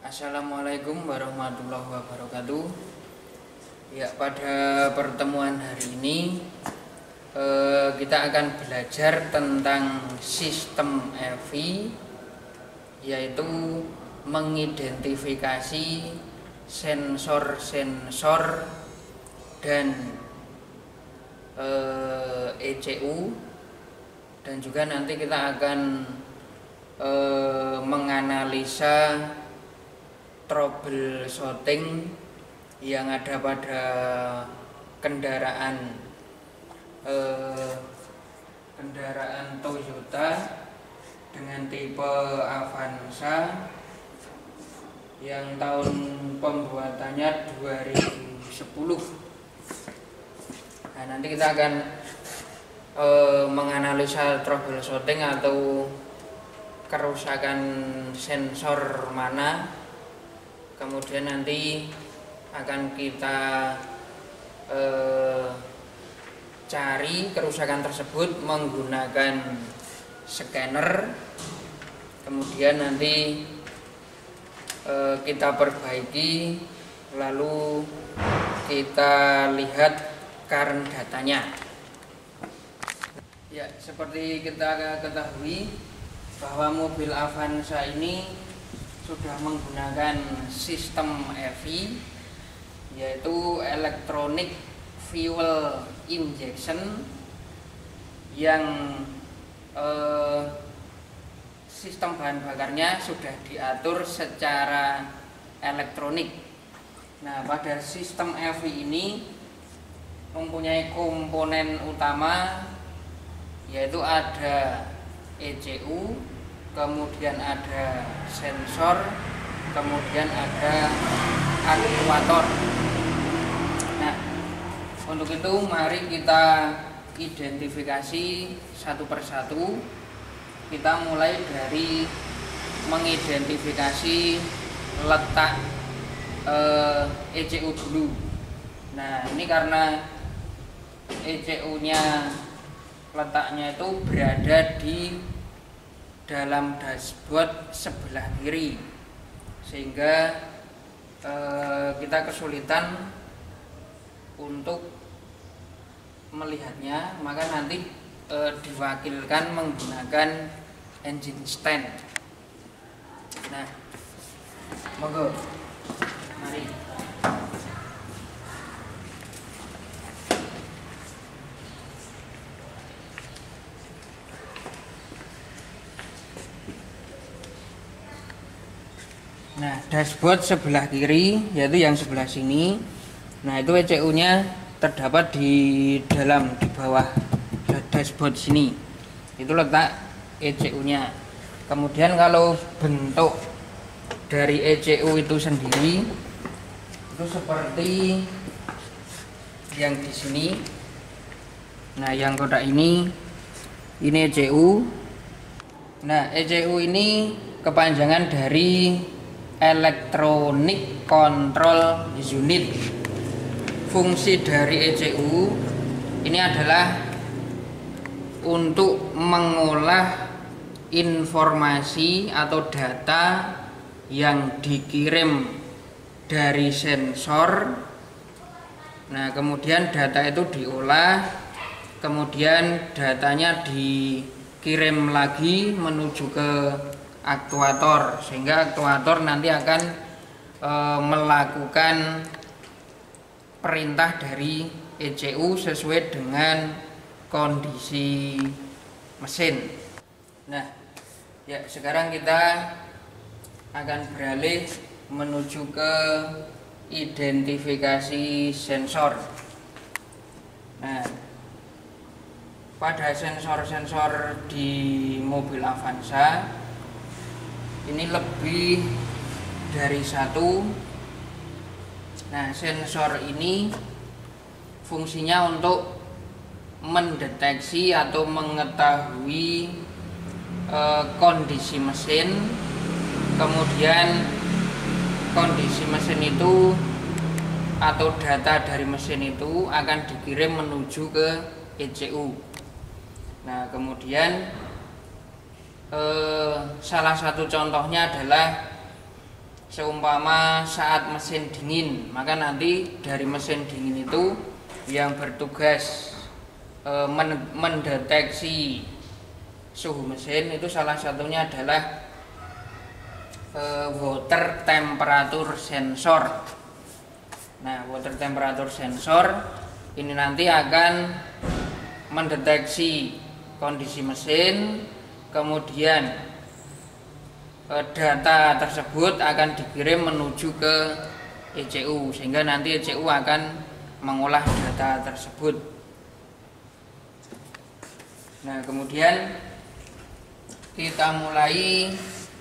Assalamualaikum warahmatullahi wabarakatuh. Ya, pada pertemuan hari ini kita akan belajar tentang sistem EVI, yaitu mengidentifikasi sensor-sensor dan ECU, dan juga nanti kita akan menganalisa troubleshooting yang ada pada kendaraan Toyota dengan tipe Avanza yang tahun pembuatannya 2010. Nah, nanti kita akan menganalisa troubleshooting atau kerusakan sensor mana. Kemudian nanti akan kita cari kerusakan tersebut menggunakan scanner. Kemudian nanti kita perbaiki, lalu kita lihat current datanya. Ya, seperti kita ketahui bahwa mobil Avanza ini sudah menggunakan sistem EVI, yaitu electronic fuel injection, yang sistem bahan bakarnya sudah diatur secara elektronik. Nah, pada sistem EVI ini mempunyai komponen utama, yaitu ada ECU, kemudian ada sensor, kemudian ada aktuator. Nah, untuk itu mari kita identifikasi satu persatu. Kita mulai dari mengidentifikasi letak ECU dulu. Nah, ini karena ECU-nya letaknya itu berada di dalam dashboard sebelah kiri, sehingga kita kesulitan untuk melihatnya, maka nanti diwakilkan menggunakan engine stand. Nah, monggo, mari. Nah, dashboard sebelah kiri, yaitu yang sebelah sini. Nah, itu ECU-nya terdapat di bawah dashboard sini. Itu letak ECU-nya. Kemudian kalau bentuk dari ECU itu sendiri itu seperti yang di sini. Nah, yang kotak ini ECU. Nah, ECU ini kepanjangan dari Electronic Control Unit. Fungsi dari ECU ini adalah untuk mengolah informasi atau data yang dikirim dari sensor. Nah, kemudian data itu diolah, kemudian datanya dikirim lagi menuju ke aktuator, sehingga aktuator nanti akan melakukan perintah dari ECU sesuai dengan kondisi mesin. Nah, ya, sekarang kita akan beralih menuju ke identifikasi sensor. Nah, pada sensor-sensor di mobil Avanza ini lebih dari satu. Nah, sensor ini fungsinya untuk mendeteksi atau mengetahui kondisi mesin. Kemudian kondisi mesin itu atau data dari mesin itu akan dikirim menuju ke ECU. Nah, kemudian salah satu contohnya adalah seumpama saat mesin dingin, maka nanti dari mesin dingin itu yang bertugas mendeteksi suhu mesin itu salah satunya adalah water temperature sensor. Nah, water temperature sensor ini nanti akan mendeteksi kondisi mesin, kemudian data tersebut akan dikirim menuju ke ECU, sehingga nanti ECU akan mengolah data tersebut. Nah, kemudian kita mulai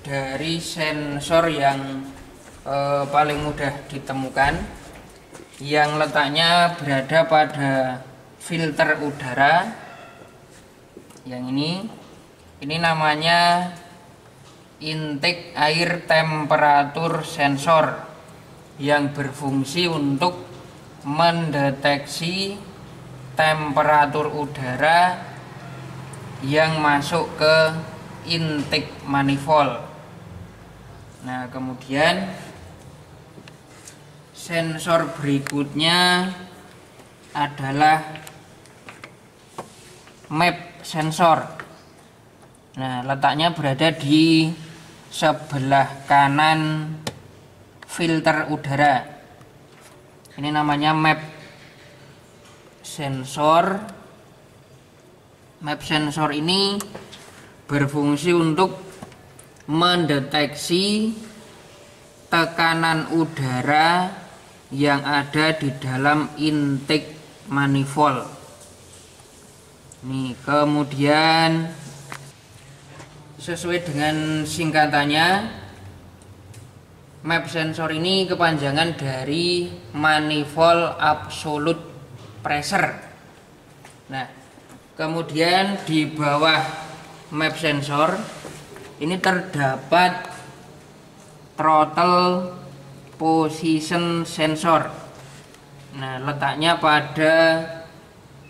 dari sensor yang paling mudah ditemukan, yang letaknya berada pada filter udara. Yang ini namanya intake air temperature sensor, yang berfungsi untuk mendeteksi temperatur udara yang masuk ke intake manifold. Nah, kemudian sensor berikutnya adalah map sensor. Nah, letaknya berada di sebelah kanan filter udara. Ini namanya map sensor. Map sensor ini berfungsi untuk mendeteksi tekanan udara yang ada di dalam intake manifold. Nih, kemudian sesuai dengan singkatannya, map sensor ini kepanjangan dari manifold absolute pressure. Nah, kemudian di bawah map sensor ini terdapat throttle position sensor. Nah, letaknya pada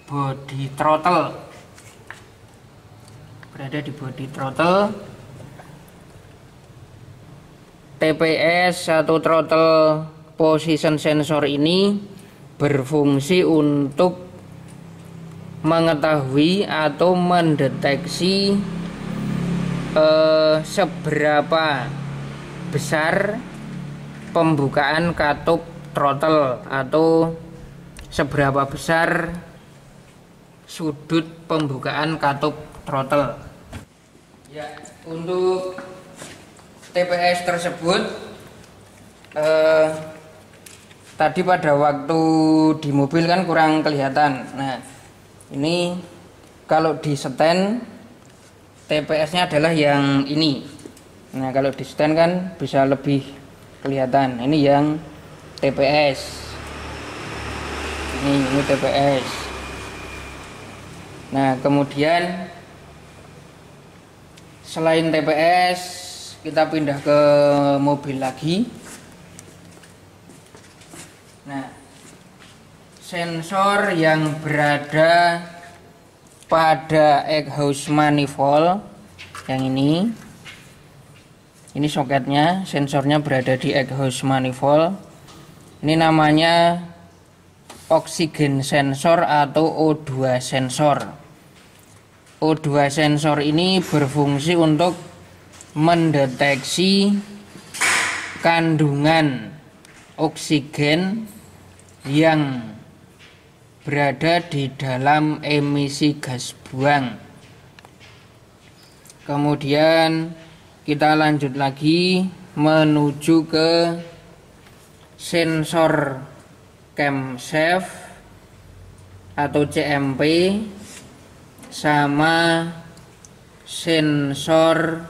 body throttle, berada di body throttle. TPS atau throttle position sensor ini berfungsi untuk mengetahui atau mendeteksi seberapa besar pembukaan katup throttle atau seberapa besar sudut pembukaan katup throttle. Ya, untuk TPS tersebut tadi pada waktu di mobil kan kurang kelihatan. Nah, ini kalau di stand TPS-nya adalah yang ini. Nah, kalau di stand kan bisa lebih kelihatan. Ini yang TPS. Ini TPS. Nah, kemudian selain TPS kita pindah ke mobil lagi. Nah, sensor yang berada pada exhaust manifold yang ini soketnya, sensornya berada di exhaust manifold. Ini namanya oksigen sensor atau O2 sensor. O2 sensor ini berfungsi untuk mendeteksi kandungan oksigen yang berada di dalam emisi gas buang. Kemudian kita lanjut lagi menuju ke sensor camshaft atau CMP sama sensor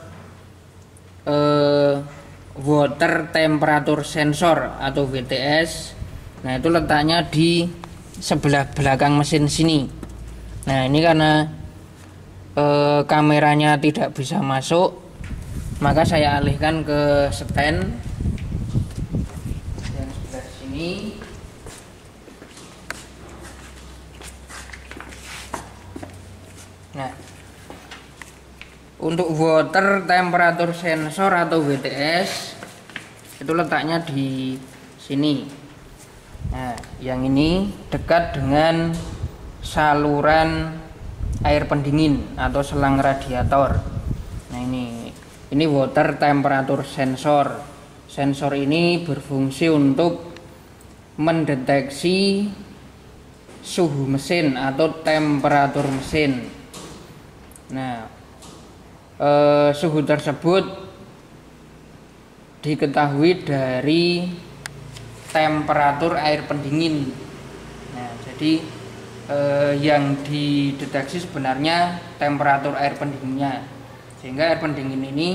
water temperature sensor atau WTS. Nah, itu letaknya di sebelah belakang mesin sini. Nah, ini karena kameranya tidak bisa masuk, maka saya alihkan ke stand yang sebelah sini. Nah, untuk water temperature sensor atau WTS itu letaknya di sini. Nah, yang ini dekat dengan saluran air pendingin atau selang radiator. Nah, ini water temperature sensor. Sensor ini berfungsi untuk mendeteksi suhu mesin atau temperatur mesin. Nah, suhu tersebut diketahui dari temperatur air pendingin. Nah, jadi yang dideteksi sebenarnya temperatur air pendinginnya, sehingga air pendingin ini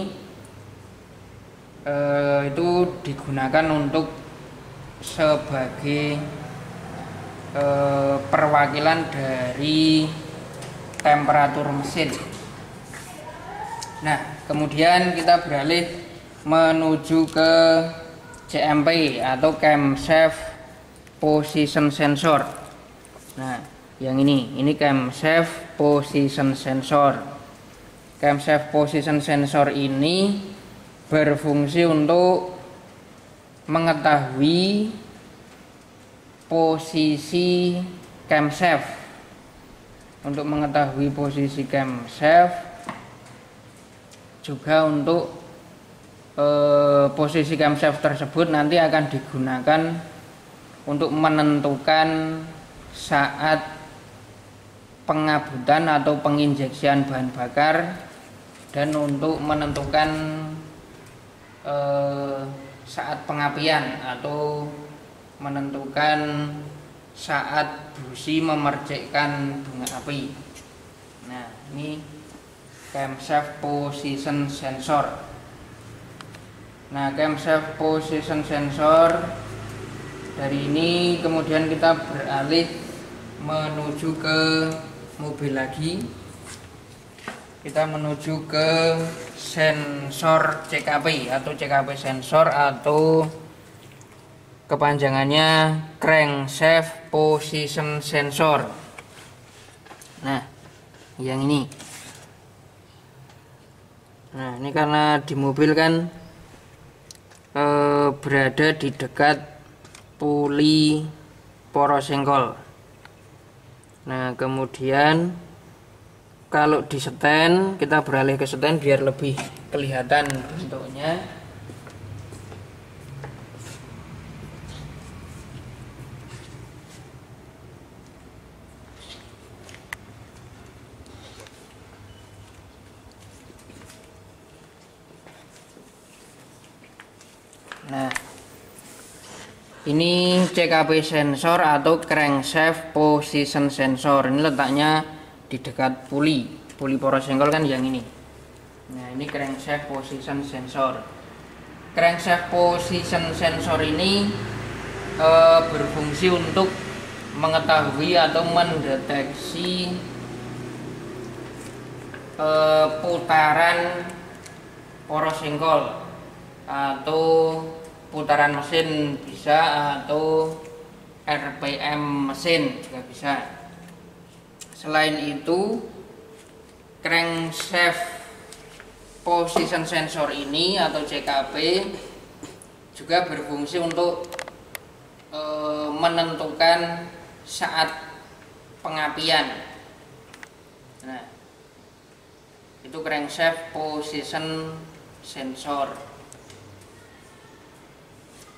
itu digunakan untuk sebagai perwakilan dari temperatur mesin. Nah, kemudian kita beralih menuju ke CMP atau camshaft position sensor. Nah, yang ini camshaft position sensor. Camshaft position sensor ini berfungsi untuk mengetahui posisi camshaft. Untuk mengetahui posisi camshaft, juga untuk posisi camshaft tersebut nanti akan digunakan untuk menentukan saat pengabutan atau penginjeksian bahan bakar, dan untuk menentukan saat pengapian atau menentukan saat busi memercikkan bunga api. Nah, ini camshaft position sensor. Nah, camshaft position sensor dari ini kemudian kita beralih menuju ke mobil lagi. Kita menuju ke sensor CKP atau CKP sensor, atau kepanjangannya crankshaft position sensor. Nah, yang ini. Nah, ini karena di mobil kan berada di dekat puli porosengkol. Nah, kemudian kalau di seten, kita beralih ke seten biar lebih kelihatan bentuknya. Nah, ini CKP sensor atau crankshaft position sensor. Ini letaknya di dekat puli porosengkol kan yang ini. Nah, ini crankshaft position sensor. Crankshaft position sensor ini berfungsi untuk mengetahui atau mendeteksi putaran porosengkol atau putaran mesin bisa, atau RPM mesin juga bisa. Selain itu, crankshaft position sensor ini atau CKP juga berfungsi untuk menentukan saat pengapian. Nah, itu crankshaft position sensor.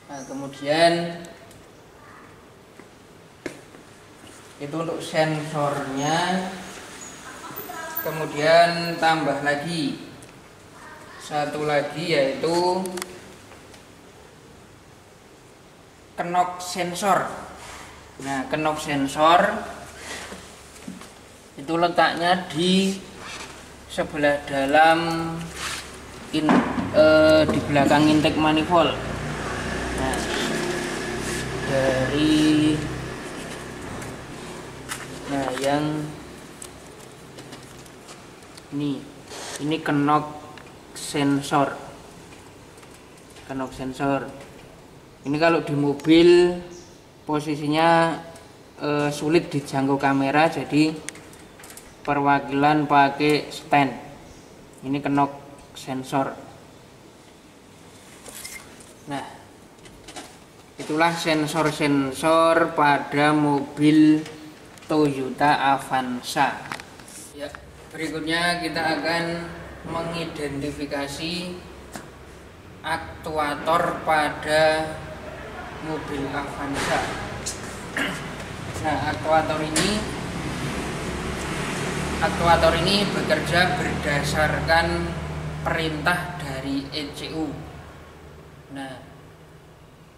Nah, kemudian itu untuk sensornya. Kemudian tambah lagi satu lagi, yaitu knock sensor. Nah, knock sensor itu letaknya di sebelah dalam di belakang intake manifold. Nah, yang ini knock sensor. Knock sensor ini kalau di mobil posisinya sulit dijangkau kamera, jadi perwakilan pakai stand. Ini knock sensor. Nah, itulah sensor-sensor pada mobil Toyota Avanza. Ya, berikutnya kita akan mengidentifikasi aktuator pada mobil Avanza. Nah, aktuator ini bekerja berdasarkan perintah dari ECU. Nah,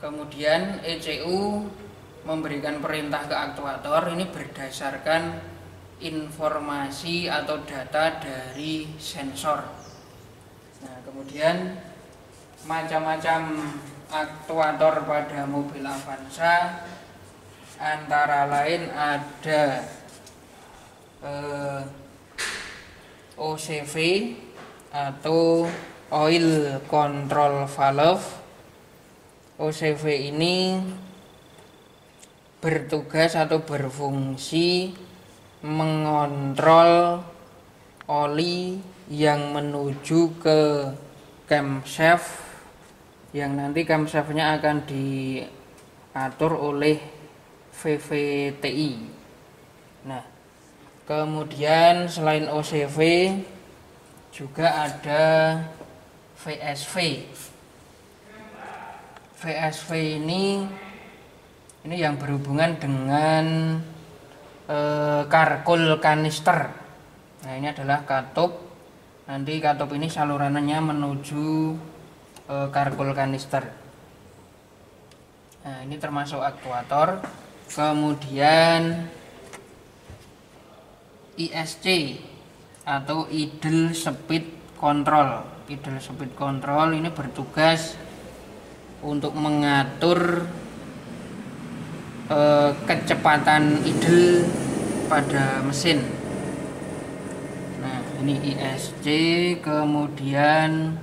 kemudian ECU memberikan perintah ke aktuator ini berdasarkan informasi atau data dari sensor. Nah, kemudian macam-macam aktuator pada mobil Avanza antara lain ada OCV atau Oil Control Valve. OCV ini bertugas atau berfungsi mengontrol oli yang menuju ke camshaft, yang nanti camshaftnya akan diatur oleh VVTi. Nah, kemudian selain OCV juga ada VSV. VSV ini yang berhubungan dengan karkul kanister. Nah, ini adalah katup. Nanti katup ini salurannya menuju karkul kanister. Nah, ini termasuk aktuator. Kemudian ISC atau idle speed control. Idle speed control ini bertugas untuk mengatur kecepatan idle pada mesin. Nah, ini ISC. Kemudian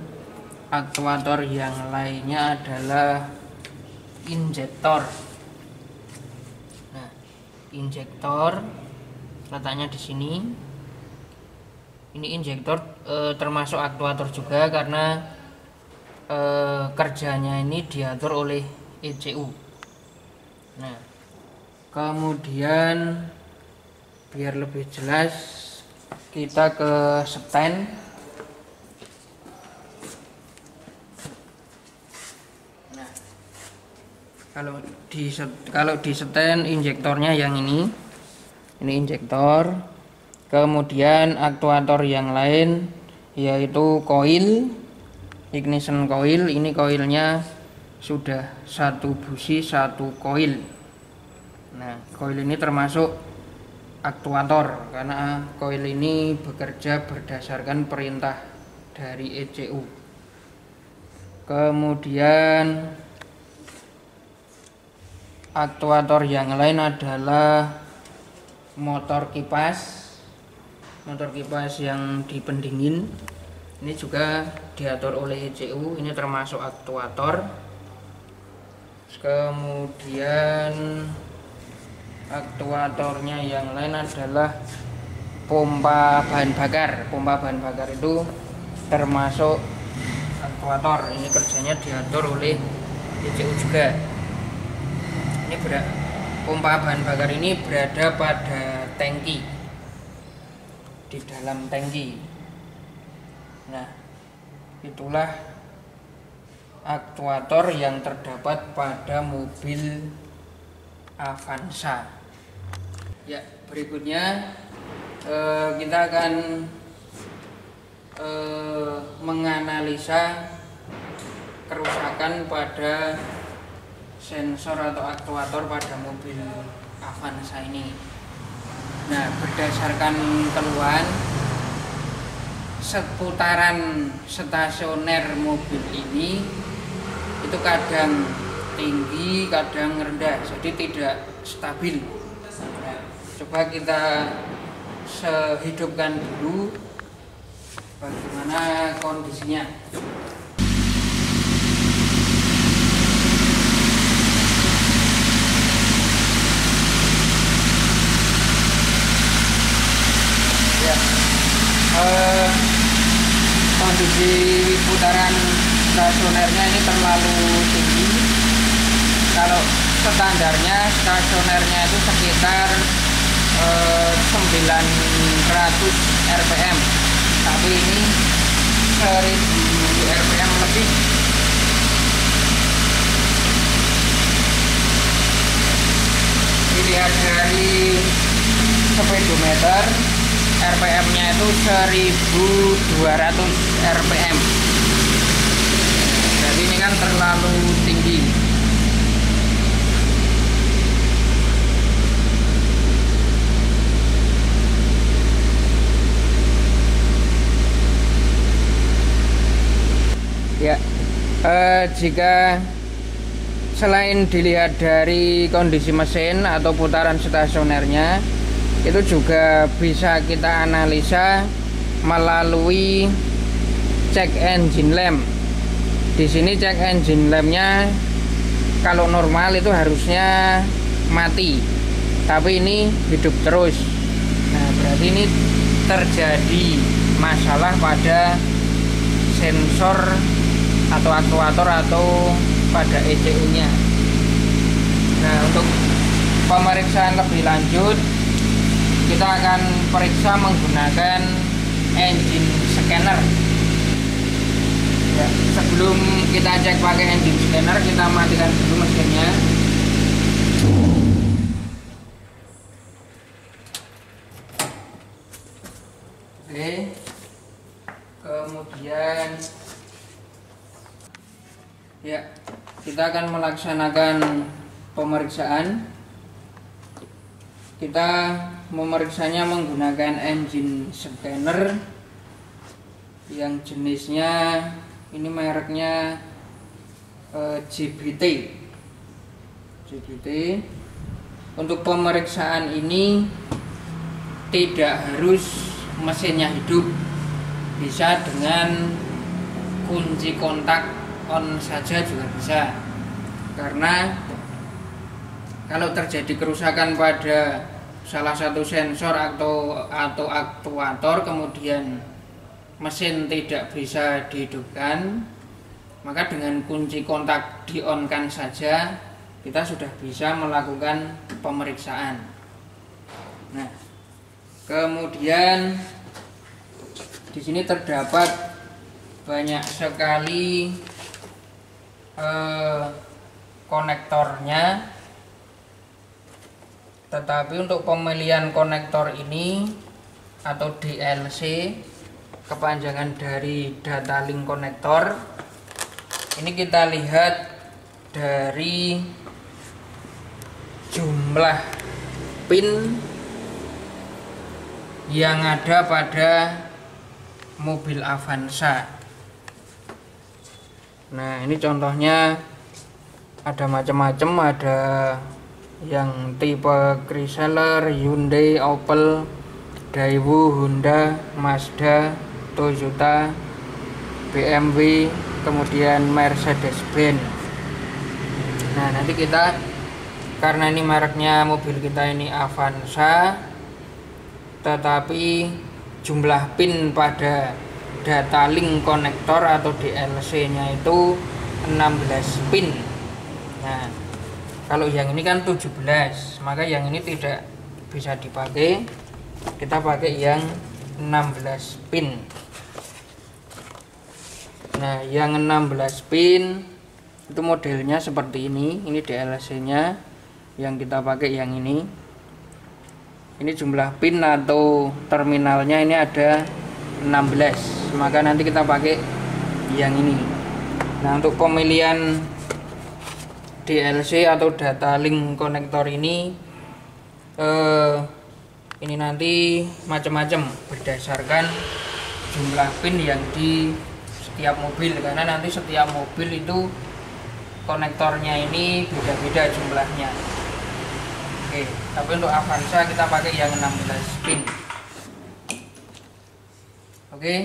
aktuator yang lainnya adalah injektor. Nah, injektor letaknya di sini. Ini injektor termasuk aktuator juga karena kerjanya ini diatur oleh ECU. Nah, kemudian biar lebih jelas kita ke stand. Nah, kalau di stand injektornya yang ini injektor. Kemudian aktuator yang lain yaitu koil, ignition coil. Ini koilnya sudah satu busi satu koil. Nah, koil ini termasuk aktuator karena koil ini bekerja berdasarkan perintah dari ECU. Kemudian aktuator yang lain adalah motor kipas. Motor kipas yang dipendingin ini juga diatur oleh ECU. Ini termasuk aktuator. Kemudian aktuatornya yang lain adalah pompa bahan bakar. Pompa bahan bakar itu termasuk aktuator. Ini kerjanya diatur oleh ECU juga. Ini pompa bahan bakar ini berada pada tangki, di dalam tangki. Nah, itulah aktuator yang terdapat pada mobil Avanza. Ya, berikutnya kita akan menganalisa kerusakan pada sensor atau aktuator pada mobil Avanza ini. Nah, berdasarkan keluhan, seputaran stasioner mobil ini itu kadang tinggi, kadang rendah, jadi tidak stabil. Nah, coba kita hidupkan dulu bagaimana kondisinya. Kondisi putaran stasionernya ini terlalu tinggi. Kalau standarnya stasionernya itu sekitar 900 rpm, tapi ini 1000 rpm lebih. Dilihat dari speedometer, rpm-nya itu 1200 rpm. Jadi ini kan terlalu tinggi. Ya, jika selain dilihat dari kondisi mesin atau putaran stasionernya, itu juga bisa kita analisa melalui cek engine lamp. Di sini cek engine lampnya kalau normal itu harusnya mati, tapi ini hidup terus. Nah, berarti ini terjadi masalah pada sensor atau aktuator atau pada ECU-nya. Nah, untuk pemeriksaan lebih lanjut, kita akan periksa menggunakan engine scanner. Ya, sebelum kita cek pakai engine scanner, kita matikan dulu mesinnya. Oke, kemudian ya, kita akan melaksanakan pemeriksaan. Kita memeriksanya menggunakan engine scanner yang jenisnya ini mereknya JBT. Untuk pemeriksaan ini tidak harus mesinnya hidup, bisa dengan kunci kontak on saja juga bisa. Karena kalau terjadi kerusakan pada salah satu sensor atau aktuator, kemudian mesin tidak bisa dihidupkan, maka dengan kunci kontak di-on-kan saja kita sudah bisa melakukan pemeriksaan. Nah, kemudian di sini terdapat banyak sekali konektornya, tetapi untuk pemilihan konektor ini atau DLC, kepanjangan dari data link konektor, ini kita lihat dari jumlah pin yang ada pada mobil Avanza. Nah, ini contohnya ada macam-macam, ada yang tipe Chrysler, Hyundai, Opel, Daewoo, Honda, Mazda, Toyota, BMW, kemudian Mercedes-Benz. Nah, nanti kita, karena ini mereknya mobil kita ini Avanza, tetapi jumlah pin pada data link konektor atau DLC nya itu 16 pin. Nah, kalau yang ini kan 17, maka yang ini tidak bisa dipakai, kita pakai yang 16 pin. Nah, yang 16 pin itu modelnya seperti ini DLC nya yang kita pakai yang ini. Ini jumlah pin atau terminalnya ini ada 16, maka nanti kita pakai yang ini. Nah, untuk pemilihan DLC atau data link konektor ini nanti macam-macam berdasarkan jumlah pin yang di setiap mobil, karena nanti setiap mobil itu konektornya ini beda-beda jumlahnya. Oke, tapi untuk Avanza kita pakai yang 16 pin. Oke,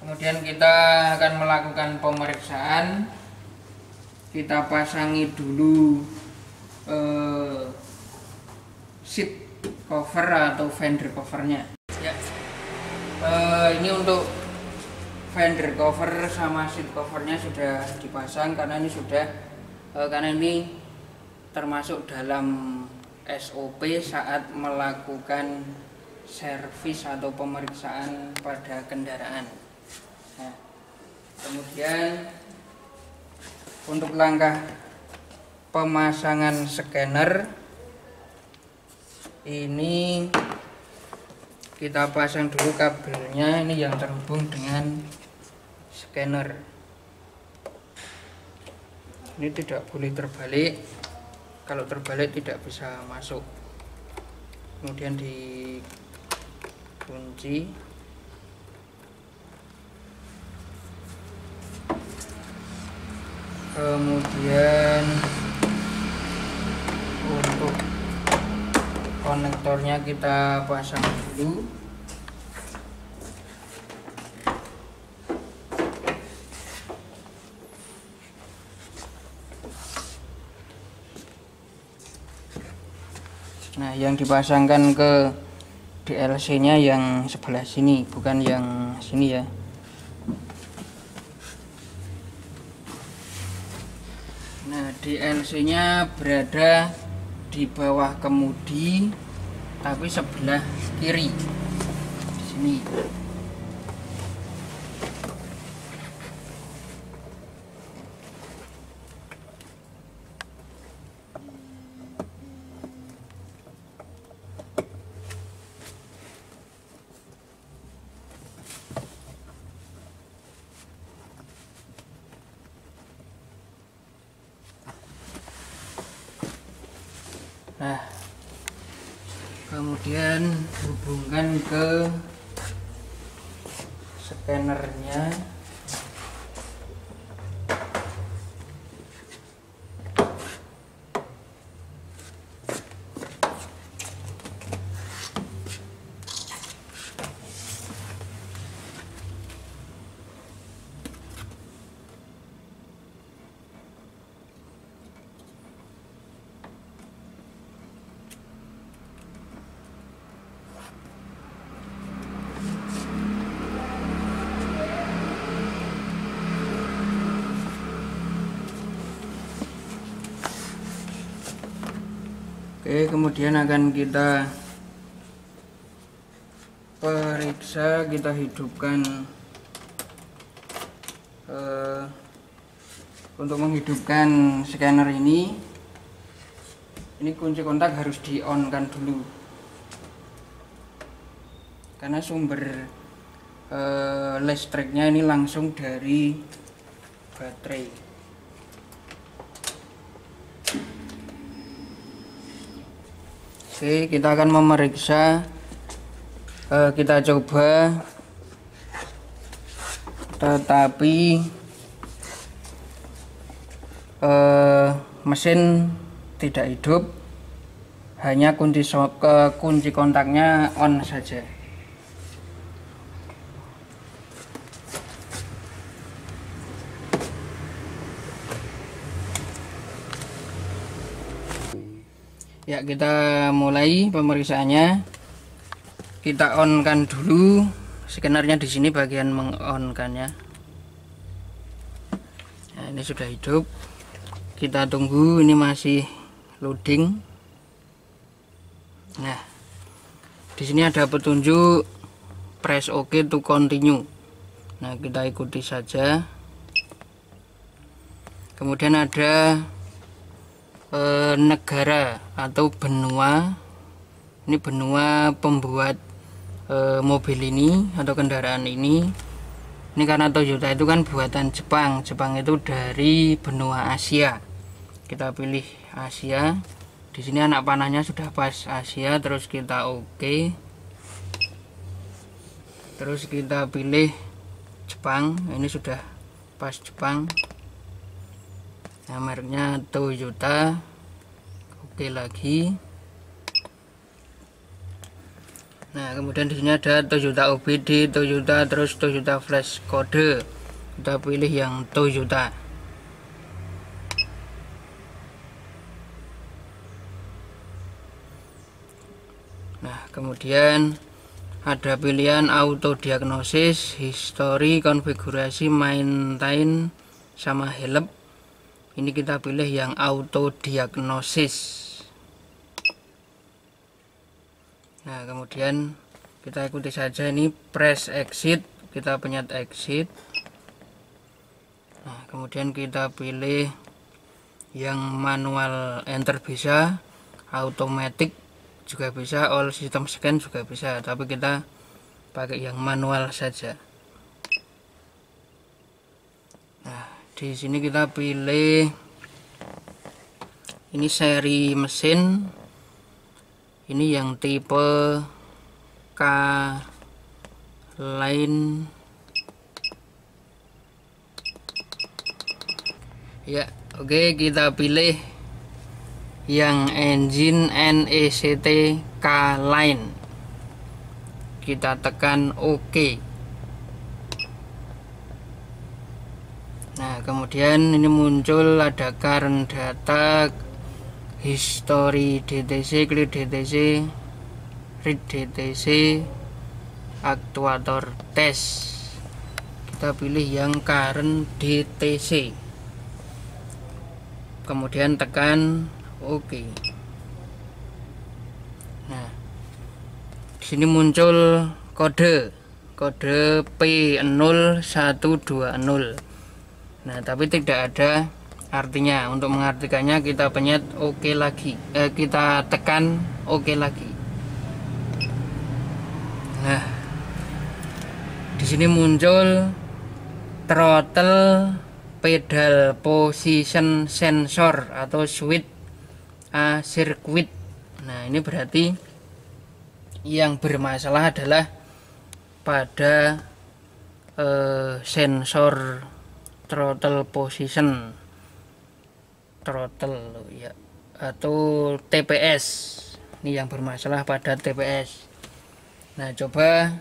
kemudian kita akan melakukan pemeriksaan. Kita pasangi dulu seat cover atau fender covernya. Ya, ini untuk fender cover sama seat covernya sudah dipasang, karena ini sudah karena ini termasuk dalam SOP saat melakukan servis atau pemeriksaan pada kendaraan. Nah, kemudian untuk langkah pemasangan scanner ini kita pasang dulu kabelnya, ini yang terhubung dengan scanner. Ini tidak boleh terbalik, kalau terbalik tidak bisa masuk. Kemudian dikunci. Kemudian untuk konektornya kita pasang dulu. Nah, yang dipasangkan ke DLC nya yang sebelah sini, bukan yang sini ya. Nah, DLC nya berada di bawah kemudi, tapi sebelah kiri di sini. Nah, kemudian hubungkan ke scannernya. Oke, kemudian akan kita periksa, kita hidupkan untuk menghidupkan scanner ini kunci kontak harus di on kan dulu, karena sumber listriknya ini langsung dari baterai. Oke, kita akan memeriksa, kita coba, tetapi mesin tidak hidup, hanya kunci kontaknya on saja. Ya, kita mulai pemeriksaannya. Kita on kan dulu scannernya, di sini bagian mengonkannya. Nah, ini sudah hidup. Kita tunggu, ini masih loading. Nah, di sini ada petunjuk press OK to continue. Nah, kita ikuti saja. Kemudian ada negara atau benua. Ini benua pembuat mobil ini atau kendaraan ini. Ini karena Toyota itu kan buatan Jepang. Jepang itu dari benua Asia. Kita pilih Asia. Di sini anak panahnya sudah pas Asia, terus kita OK. Terus kita pilih Jepang. Ini sudah pas Jepang. Nah, mereknya Toyota. Oke lagi. Nah, kemudian di sini ada Toyota OBD, Toyota, terus Toyota flash kode. Kita pilih yang Toyota. Nah, kemudian ada pilihan auto diagnosis, history, konfigurasi, maintain, sama help. Ini kita pilih yang auto diagnosis. Nah, kemudian kita ikuti saja, ini press exit, kita pencet exit. Nah, kemudian kita pilih yang manual enter bisa, automatic juga bisa, all system scan juga bisa, tapi kita pakai yang manual saja. Nah, di sini kita pilih ini seri mesin, ini yang tipe K line ya. Oke, kita pilih yang engine NECT K line, kita tekan OK. Nah, kemudian ini muncul ada current data, history DTC, clear DTC, read DTC, aktuator test. Kita pilih yang current DTC, kemudian tekan OK. Nah, di sini muncul kode P0120. Nah, tapi tidak ada artinya. Untuk mengartikannya kita pencet OK lagi, kita tekan OK lagi. Nah, di sini muncul throttle pedal position sensor atau switch A circuit. Nah, ini berarti yang bermasalah adalah pada sensor throttle position, throttle ya, atau TPS. Ini yang bermasalah pada TPS. Nah, coba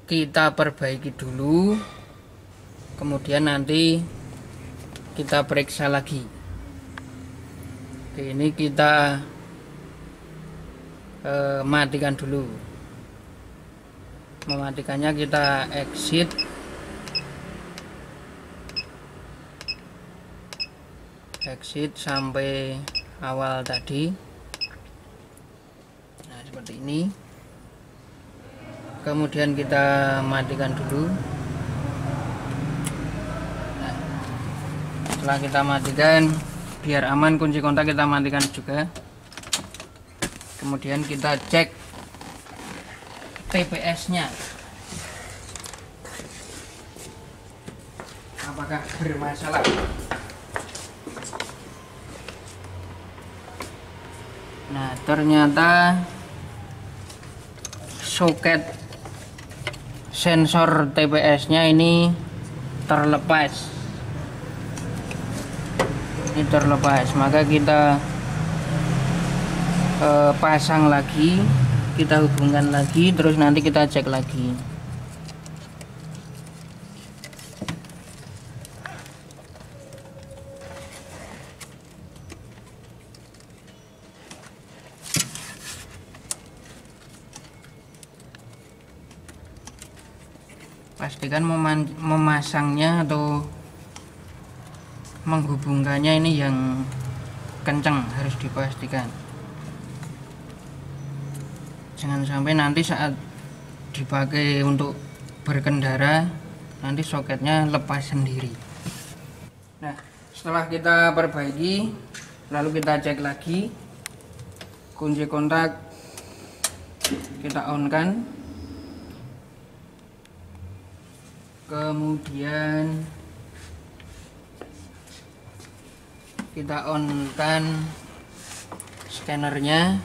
kita perbaiki dulu, kemudian nanti kita periksa lagi. Oke, ini kita matikan dulu. Mematikannya kita exit. Exit sampai awal tadi. Nah, seperti ini. Kemudian kita matikan dulu. Nah, setelah kita matikan, biar aman kunci kontak kita matikan juga. Kemudian kita cek TPS nya apakah bermasalah. Nah, ternyata soket sensor TPS nya ini terlepas. Ini terlepas, maka kita pasang lagi, kita hubungkan lagi, terus nanti kita cek lagi. Pastikan memasangnya atau menghubungkannya ini yang kencang, harus dipastikan. Jangan sampai nanti saat dipakai untuk berkendara nanti soketnya lepas sendiri. Nah, setelah kita perbaiki, lalu kita cek lagi, kunci kontak kita on kan, kemudian kita on kan scannernya.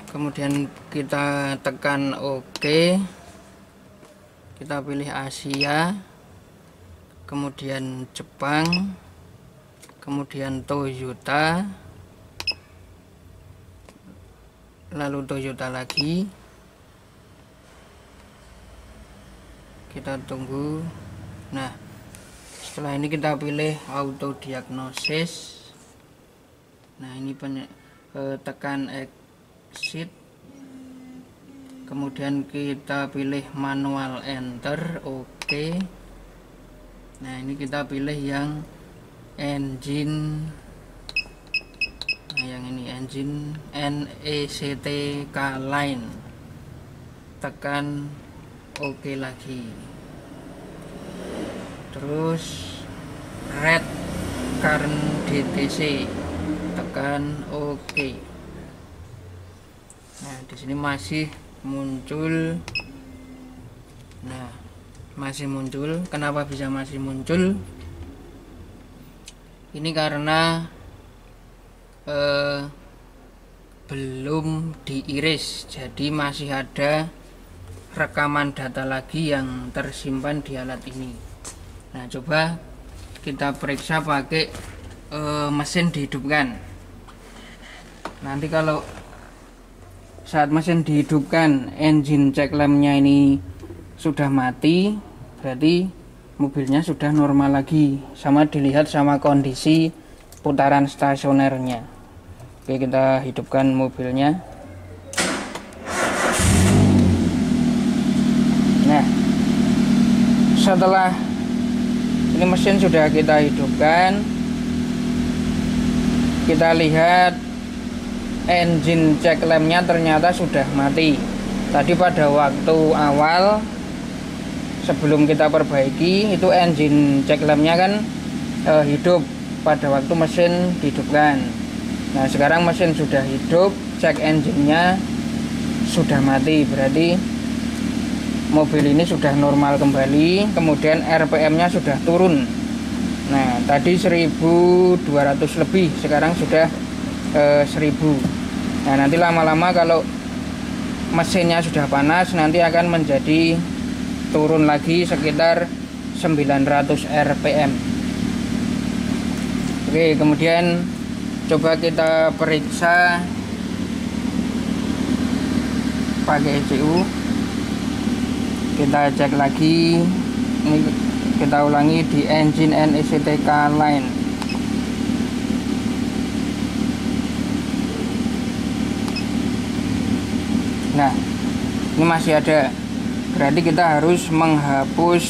Kemudian kita tekan OK, kita pilih Asia, kemudian Jepang, kemudian Toyota, lalu Toyota lagi. Kita tunggu. Nah, setelah ini kita pilih auto diagnosis. Nah, ini tekan exit. kemudian kita pilih manual enter, oke. Nah ini kita pilih yang engine, nah yang ini engine NECT K-Line, tekan oke lagi, terus red current DTC, tekan oke. Nah di sini masih muncul. Nah masih muncul. Kenapa bisa masih muncul? Ini karena belum diiris, jadi masih ada rekaman data lagi yang tersimpan di alat ini. Nah coba kita periksa pakai mesin dihidupkan. Nanti kalau saat mesin dihidupkan engine check lampnya ini sudah mati, berarti mobilnya sudah normal lagi, sama dilihat sama kondisi putaran stasionernya. Oke, kita hidupkan mobilnya. Nah setelah ini mesin sudah kita hidupkan, kita lihat engine check lampnya ternyata sudah mati. Tadi pada waktu awal sebelum kita perbaiki itu engine check lampnya kan hidup pada waktu mesin dihidupkan. Nah sekarang mesin sudah hidup, check engine-nya sudah mati, berarti mobil ini sudah normal kembali. Kemudian RPM-nya sudah turun. Nah tadi 1200 lebih, sekarang sudah 1000. Nah nanti lama-lama kalau mesinnya sudah panas, nanti akan menjadi turun lagi sekitar 900 RPM. Oke, kemudian coba kita periksa pakai ECU. Kita cek lagi, ini kita ulangi di engine NECT K-Line. Nah ini masih ada, berarti kita harus menghapus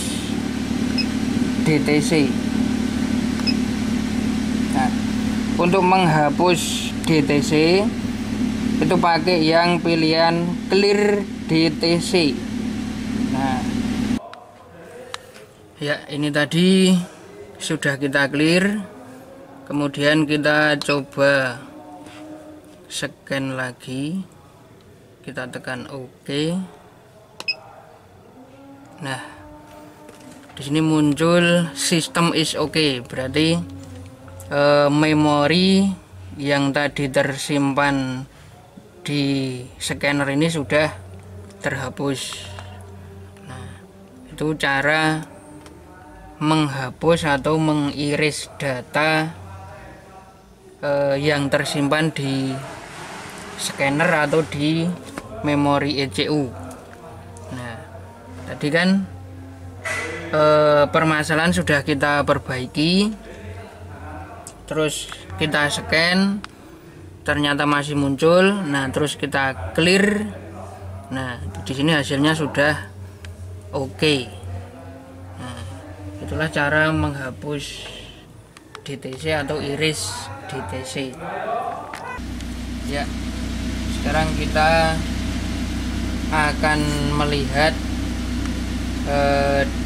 DTC. Nah untuk menghapus DTC itu pakai yang pilihan clear DTC. Nah ya ini tadi sudah kita clear, kemudian kita coba scan lagi, kita tekan oke. Nah di sini muncul system is okay, berarti memori yang tadi tersimpan di scanner ini sudah terhapus. Nah itu cara menghapus atau mengiris data yang tersimpan di scanner atau di memori ECU. Nah tadi kan permasalahan sudah kita perbaiki, terus kita scan ternyata masih muncul. Nah terus kita clear. Nah di sini hasilnya sudah oke. Nah itulah cara menghapus DTC atau iris DTC. Ya sekarang kita akan melihat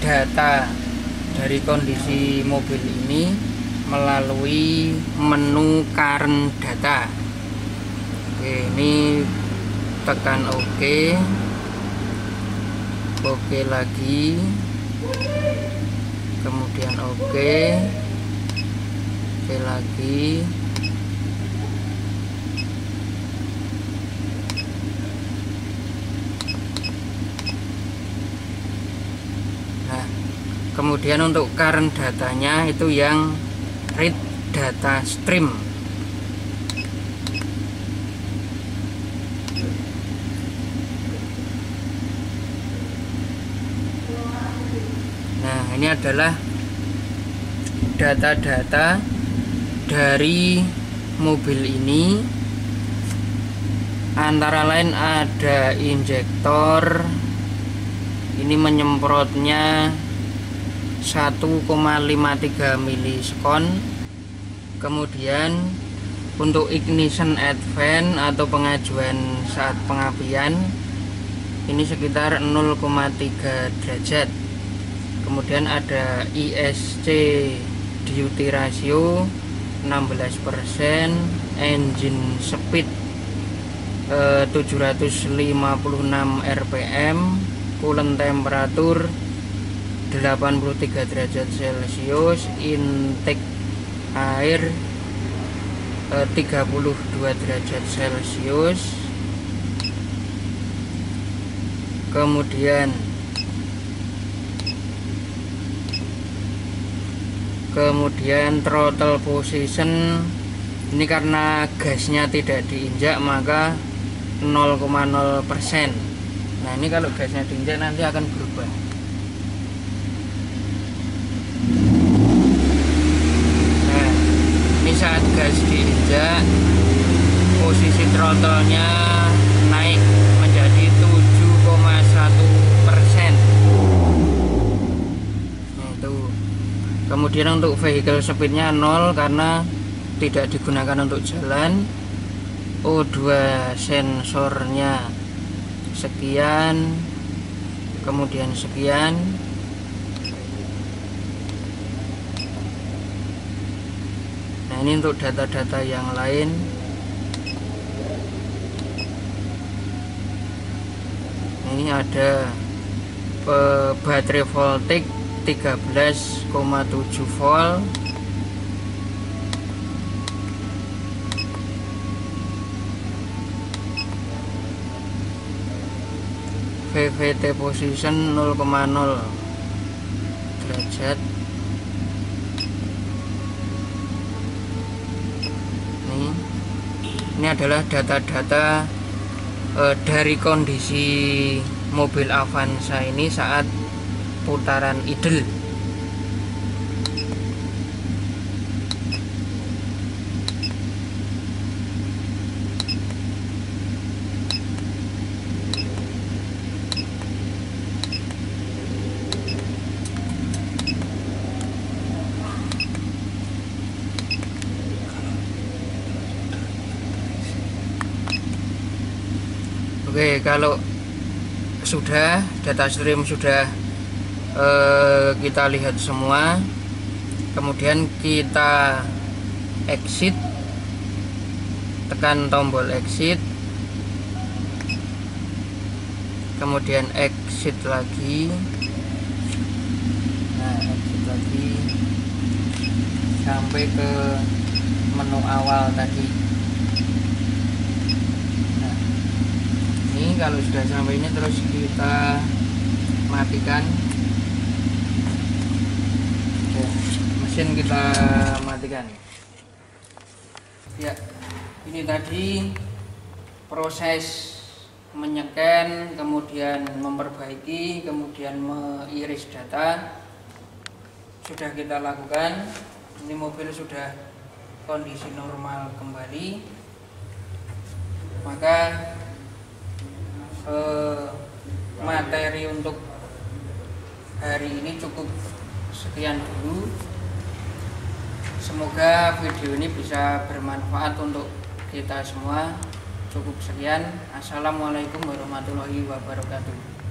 data dari kondisi mobil ini melalui menu current data. Oke, ini tekan oke, oke lagi, kemudian oke lagi. Kemudian untuk current datanya itu yang read data stream. Nah ini adalah data-data dari mobil ini Antara lain ada injektor, ini menyemprotnya 1,53 milisekon. Kemudian untuk ignition advance atau pengajuan saat pengapian ini sekitar 0,3 derajat. Kemudian ada ISC duty ratio 16%, engine speed 756 rpm, coolant temperatur 83 derajat celcius, intake air 32 derajat celcius. Kemudian throttle position ini karena gasnya tidak diinjak maka 0,0%. Nah, ini kalau gasnya diinjak nanti akan berubah. Nah, ini saat gas diinjak, posisi throttle-nya naik menjadi 7,1%. Nah, itu. Kemudian untuk vehicle speed-nya 0 karena tidak digunakan untuk jalan. O2 sensornya sekian, kemudian sekian. Nah, ini untuk data-data yang lain. Ini ada baterai voltage 13,7 volt. VVT position 0,0 derajat. Ini adalah data-data dari kondisi mobil Avanza ini saat putaran idle. Oke, kalau sudah data stream sudah kita lihat semua, kemudian kita exit, tekan tombol exit, kemudian exit lagi. Nah, exit lagi sampai ke menu awal tadi. Kalau sudah sampai ini terus kita matikan. Oke, mesin kita matikan. Ya, ini tadi proses menyeken, kemudian memperbaiki, kemudian mengiris data sudah kita lakukan. Ini mobil sudah kondisi normal kembali. Maka materi untuk hari ini cukup sekian dulu. Semoga video ini bisa bermanfaat untuk kita semua. Cukup sekian. Assalamualaikum warahmatullahi wabarakatuh.